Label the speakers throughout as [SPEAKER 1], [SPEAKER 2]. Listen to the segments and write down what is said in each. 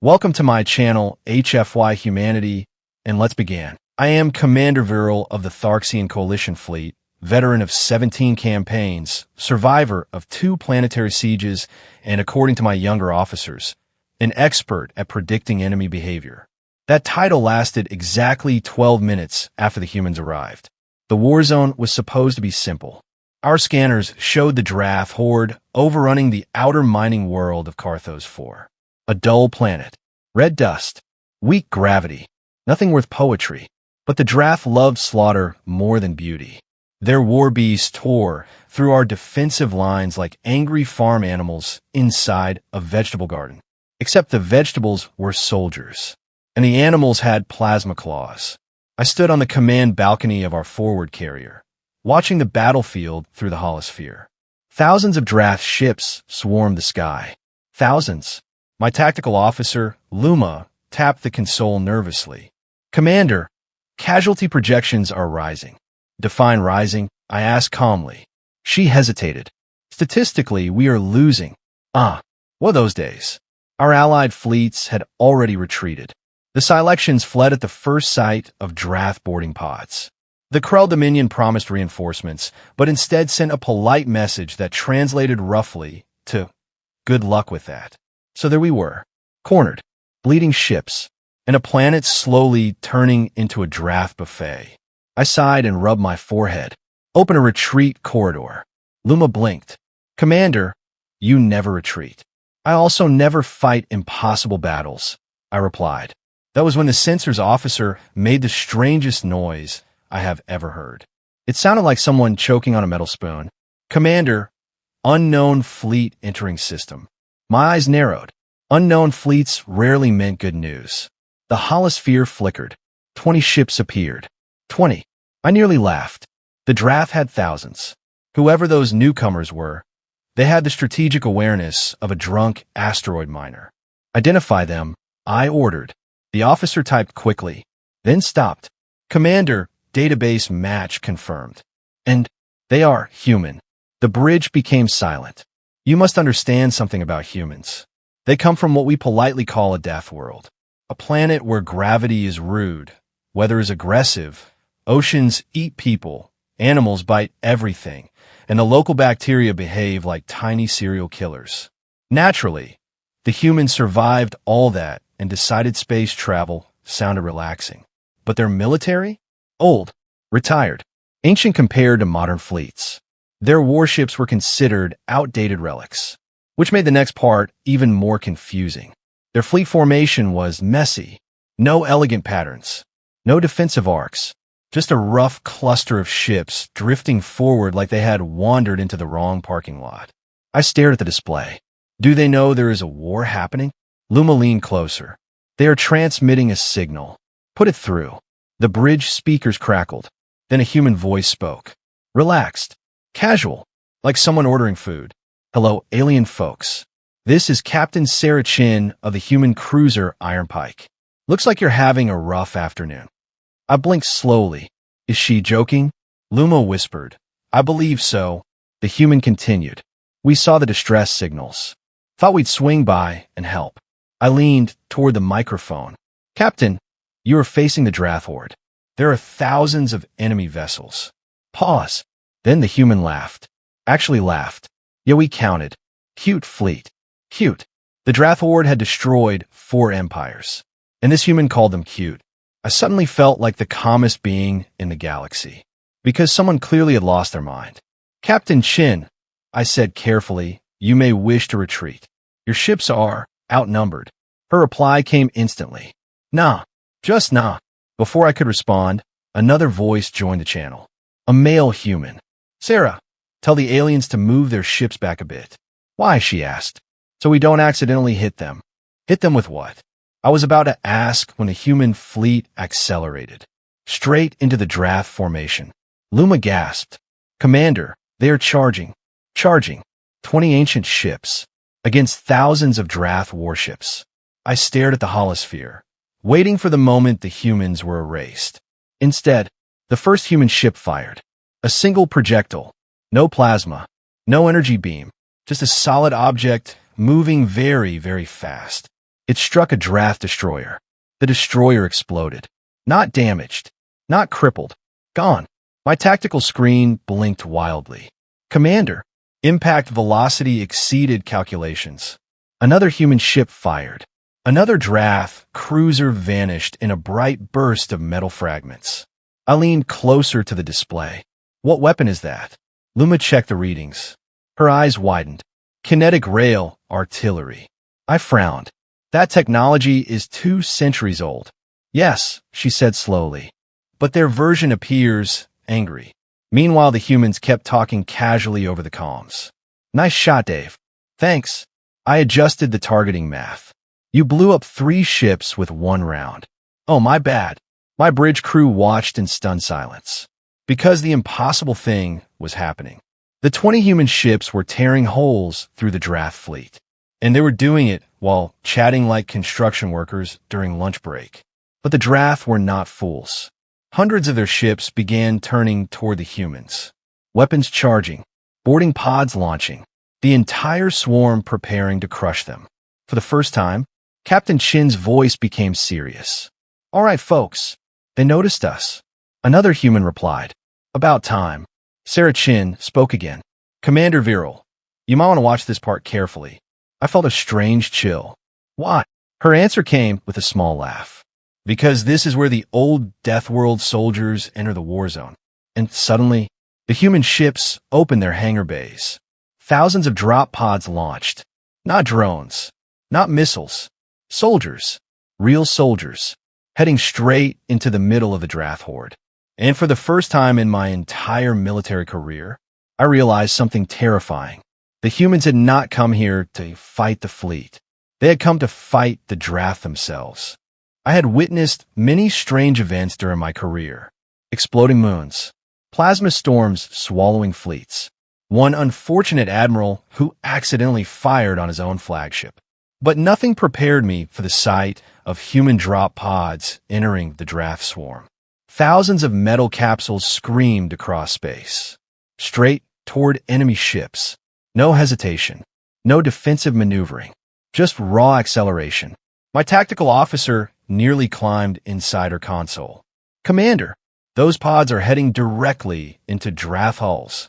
[SPEAKER 1] Welcome to my channel, HFY Humanity, and let's begin. I am Commander Viral of the Tharxian Coalition Fleet, veteran of 17 campaigns, survivor of 2 planetary sieges, and according to my younger officers, an expert at predicting enemy behavior. That title lasted exactly 12 minutes after the humans arrived. The Warzone was supposed to be simple. Our scanners showed the Drath horde overrunning the outer mining world of Carthos 4. A dull planet, red dust, weak gravity, nothing worth poetry. But the Drath loved slaughter more than beauty. Their war beasts tore through our defensive lines like angry farm animals inside a vegetable garden. Except the vegetables were soldiers, and the animals had plasma claws. I stood on the command balcony of our forward carrier, watching the battlefield through the holosphere. Thousands of Drath ships swarmed the sky. Thousands. My tactical officer, Luma, tapped the console nervously. Commander, casualty projections are rising. Define rising, I asked calmly. She hesitated. Statistically, we are losing. What are those days? Our allied fleets had already retreated. The Silexians fled at the first sight of Drath boarding pods. The Krell Dominion promised reinforcements, but instead sent a polite message that translated roughly to, "Good luck with that." So there we were, cornered, bleeding ships, and a planet slowly turning into a Drath buffet. I sighed and rubbed my forehead. Open a retreat corridor. Luma blinked. Commander, you never retreat. I also never fight impossible battles, I replied. That was when the sensors officer made the strangest noise I have ever heard. It sounded like someone choking on a metal spoon. Commander, unknown fleet entering system. My eyes narrowed. Unknown fleets rarely meant good news. The holosphere flickered. 20 ships appeared. 20. I nearly laughed. The Drath had thousands. Whoever those newcomers were, they had the strategic awareness of a drunk asteroid miner. Identify them, I ordered. The officer typed quickly, then stopped. Commander, database match confirmed. And they are human. The bridge became silent. You must understand something about humans. They come from what we politely call a deathworld, a planet where gravity is rude, weather is aggressive, oceans eat people, animals bite everything, and the local bacteria behave like tiny serial killers. Naturally, the humans survived all that and decided space travel sounded relaxing. But their military? Old, retired, ancient compared to modern fleets. Their warships were considered outdated relics, which made the next part even more confusing. Their fleet formation was messy, no elegant patterns, no defensive arcs, just a rough cluster of ships drifting forward like they had wandered into the wrong parking lot. I stared at the display. Do they know there is a war happening? Luma leaned closer. They are transmitting a signal. Put it through. The bridge speakers crackled. Then a human voice spoke. Relaxed. Casual, like someone ordering food. Hello, alien folks. This is Captain Sarah Chinn of the human cruiser Iron Pike. Looks like you're having a rough afternoon. I blinked slowly. Is she joking? Luma whispered. I believe so. The human continued. We saw the distress signals. Thought we'd swing by and help. I leaned toward the microphone. Captain, you are facing the Drath horde. There are thousands of enemy vessels. Pause. Then the human laughed. Actually laughed. Yeah, we counted. Cute fleet. Cute. The Drath horde had destroyed 4 empires, and this human called them cute. I suddenly felt like the calmest being in the galaxy, because someone clearly had lost their mind. Captain Chinn, I said carefully, you may wish to retreat. Your ships are outnumbered. Her reply came instantly. Nah. Just nah. Before I could respond, another voice joined the channel. A male human. Sarah, tell the aliens to move their ships back a bit. Why, she asked. So we don't accidentally hit them. Hit them with what? I was about to ask when the human fleet accelerated. Straight into the Drath formation. Luma gasped. Commander, they are charging. Charging. 20 ancient ships. Against thousands of Drath warships. I stared at the holosphere, waiting for the moment the humans were erased. Instead, the first human ship fired. A single projectile. No plasma. No energy beam. Just a solid object moving very, very fast. It struck a Drath destroyer. The destroyer exploded. Not damaged. Not crippled. Gone. My tactical screen blinked wildly. Commander, impact velocity exceeded calculations. Another human ship fired. Another Drath cruiser vanished in a bright burst of metal fragments. I leaned closer to the display. What weapon is that? Luma checked the readings. Her eyes widened. Kinetic rail artillery. I frowned. That technology is 2 centuries old. Yes, she said slowly. But their version appears angry. Meanwhile, the humans kept talking casually over the comms. Nice shot, Dave. Thanks. I adjusted the targeting math. You blew up 3 ships with 1 round. Oh, my bad. My bridge crew watched in stunned silence. Because the impossible thing was happening. The 20 human ships were tearing holes through the Drath fleet. And they were doing it while chatting like construction workers during lunch break. But the Drath were not fools. Hundreds of their ships began turning toward the humans. Weapons charging, boarding pods launching, the entire swarm preparing to crush them. For the first time, Captain Chinn's voice became serious. All right, folks. They noticed us. Another human replied. About time. Sarah Chinn spoke again. Commander Viral, you might want to watch this part carefully. I felt a strange chill. Why? Her answer came with a small laugh. Because this is where the old deathworld soldiers enter the Warzone. And suddenly, the human ships opened their hangar bays. Thousands of drop pods launched. Not drones. Not missiles. Soldiers. Real soldiers. Heading straight into the middle of the Drath horde. And for the first time in my entire military career, I realized something terrifying. The humans had not come here to fight the fleet. They had come to fight the Drath themselves. I had witnessed many strange events during my career. Exploding moons. Plasma storms swallowing fleets. One unfortunate admiral who accidentally fired on his own flagship. But nothing prepared me for the sight of human drop pods entering the Drath swarm. Thousands of metal capsules screamed across space. Straight toward enemy ships. No hesitation. No defensive maneuvering. Just raw acceleration. My tactical officer nearly climbed inside her console. Commander, those pods are heading directly into Drath hulls.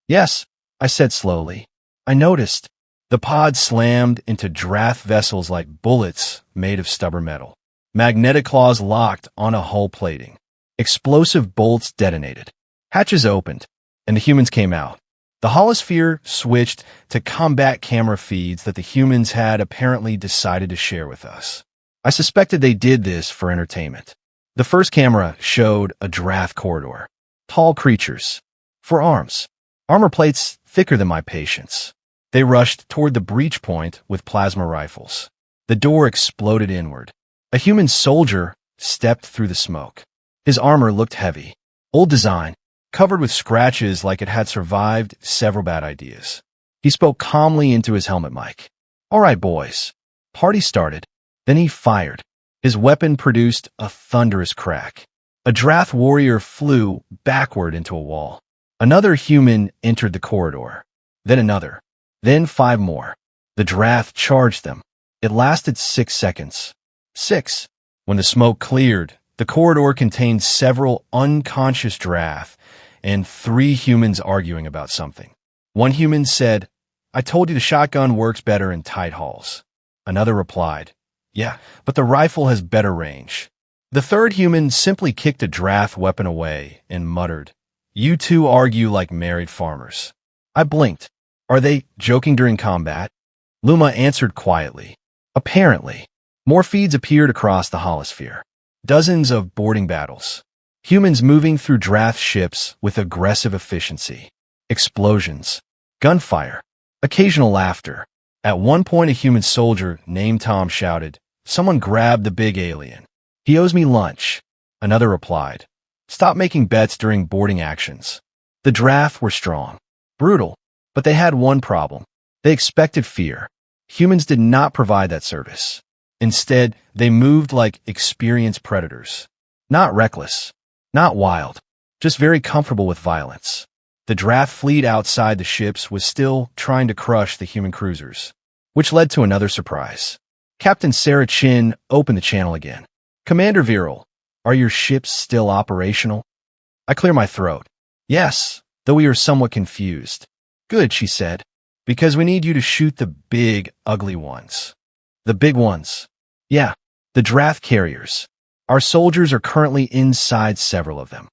[SPEAKER 1] Yes, I said slowly. I noticed. The pods slammed into Drath vessels like bullets made of stubborn metal. Magnetic claws locked on a hull plating. Explosive bolts detonated. Hatches opened, and the humans came out. The holosphere switched to combat camera feeds that the humans had apparently decided to share with us. I suspected they did this for entertainment. The first camera showed a Drath corridor. Tall creatures. For arms. Armor plates thicker than my patience. They rushed toward the breach point with plasma rifles. The door exploded inward. A human soldier stepped through the smoke. His armor looked heavy. Old design, covered with scratches like it had survived several bad ideas. He spoke calmly into his helmet mic. All right, boys. Party started. Then he fired. His weapon produced a thunderous crack. A Drath warrior flew backward into a wall. Another human entered the corridor. Then another. Then 5 more. The Drath charged them. It lasted 6 seconds. 6. When the smoke cleared, the corridor contained several unconscious Drath and 3 humans arguing about something. One human said, I told you the shotgun works better in tight halls. Another replied, yeah, but the rifle has better range. The third human simply kicked a Drath weapon away and muttered, you two argue like married farmers. I blinked. Are they joking during combat? Luma answered quietly. Apparently. More feeds appeared across the holosphere. Dozens of boarding battles. Humans moving through Drath ships with aggressive efficiency. Explosions. Gunfire. Occasional laughter. At one point, a human soldier named Tom shouted, someone grabbed the big alien. He owes me lunch. Another replied, stop making bets during boarding actions. The Drath were strong. Brutal. But they had one problem. They expected fear. Humans did not provide that service. Instead, they moved like experienced predators. Not reckless. Not wild. Just very comfortable with violence. The Drath fleet outside the ships was still trying to crush the human cruisers, which led to another surprise. Captain Sarah Chinn opened the channel again. Commander Viral, are your ships still operational? I clear my throat. Yes, though we are somewhat confused. Good, she said, because we need you to shoot the big, ugly ones. The big ones. Yeah, the Drath carriers. Our soldiers are currently inside several of them.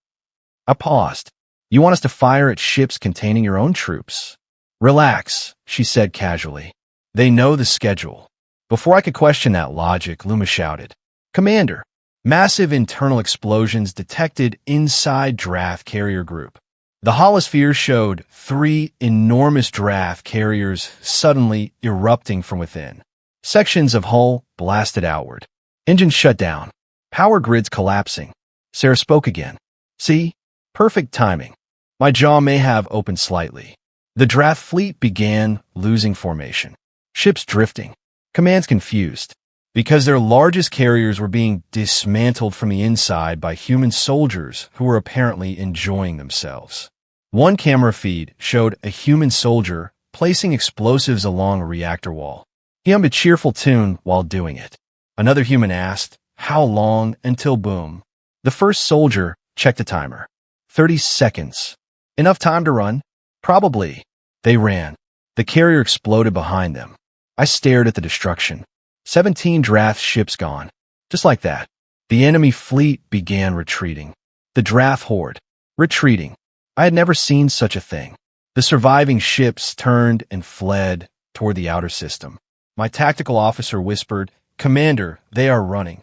[SPEAKER 1] I paused. You want us to fire at ships containing your own troops? Relax, she said casually. They know the schedule. Before I could question that logic, Luma shouted, Commander, massive internal explosions detected inside Drath carrier group. The holosphere showed 3 enormous Drath carriers suddenly erupting from within. Sections of hull blasted outward. Engines shut down. Power grids collapsing. Sarah spoke again. See? Perfect timing. My jaw may have opened slightly. The Drath fleet began losing formation. Ships drifting. Commands confused. Because their largest carriers were being dismantled from the inside by human soldiers who were apparently enjoying themselves. One camera feed showed a human soldier placing explosives along a reactor wall. He hummed a cheerful tune while doing it. Another human asked, how long until boom? The first soldier checked the timer. 30 seconds. Enough time to run? Probably. They ran. The carrier exploded behind them. I stared at the destruction. 17 Drath ships gone. Just like that. The enemy fleet began retreating. The Drath horde. Retreating. I had never seen such a thing. The surviving ships turned and fled toward the outer system. My tactical officer whispered, Commander, they are running.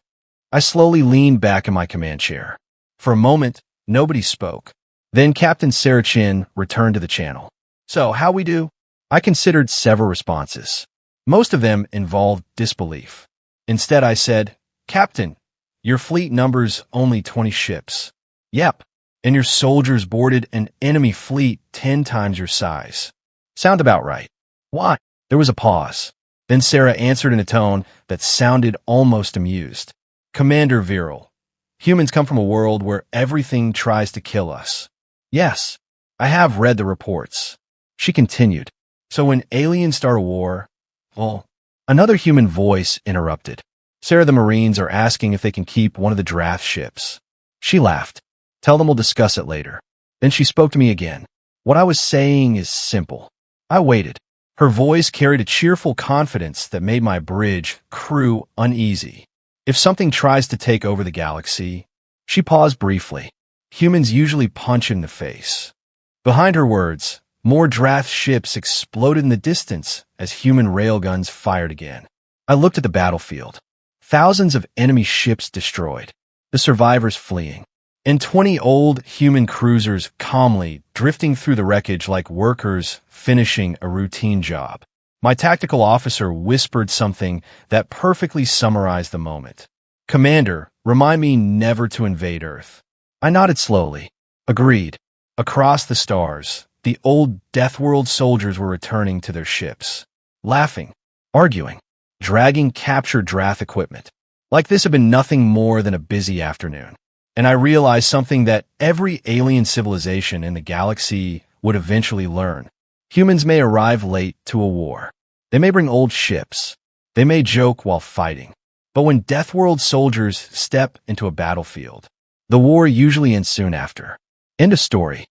[SPEAKER 1] I slowly leaned back in my command chair. For a moment, nobody spoke. Then Captain Sarah Chinn returned to the channel. So, how we do? I considered several responses. Most of them involved disbelief. Instead, I said, Captain, your fleet numbers only 20 ships. Yep, and your soldiers boarded an enemy fleet 10 times your size. Sound about right. Why? There was a pause. Then Sarah answered in a tone that sounded almost amused. Commander Viral, humans come from a world where everything tries to kill us. Yes, I have read the reports. She continued. So when aliens start a war, well, another human voice interrupted. Sarah, the Marines are asking if they can keep one of the Drath ships. She laughed. Tell them we'll discuss it later. Then she spoke to me again. What I was saying is simple. I waited. Her voice carried a cheerful confidence that made my bridge crew uneasy. If something tries to take over the galaxy, she paused briefly. Humans usually punch in the face. Behind her words, more Drath ships exploded in the distance as human railguns fired again. I looked at the battlefield. Thousands of enemy ships destroyed, the survivors fleeing, and 20 old human cruisers calmly drifting through the wreckage like workers finishing a routine job. My tactical officer whispered something that perfectly summarized the moment. Commander, remind me never to invade Earth. I nodded slowly. Agreed. Across the stars, the old deathworld soldiers were returning to their ships. Laughing, arguing, dragging captured Drath equipment. Like this had been nothing more than a busy afternoon. And I realized something that every alien civilization in the galaxy would eventually learn. Humans may arrive late to a war. They may bring old ships. They may joke while fighting. But when deathworld soldiers step into a battlefield, the war usually ends soon after. End of story.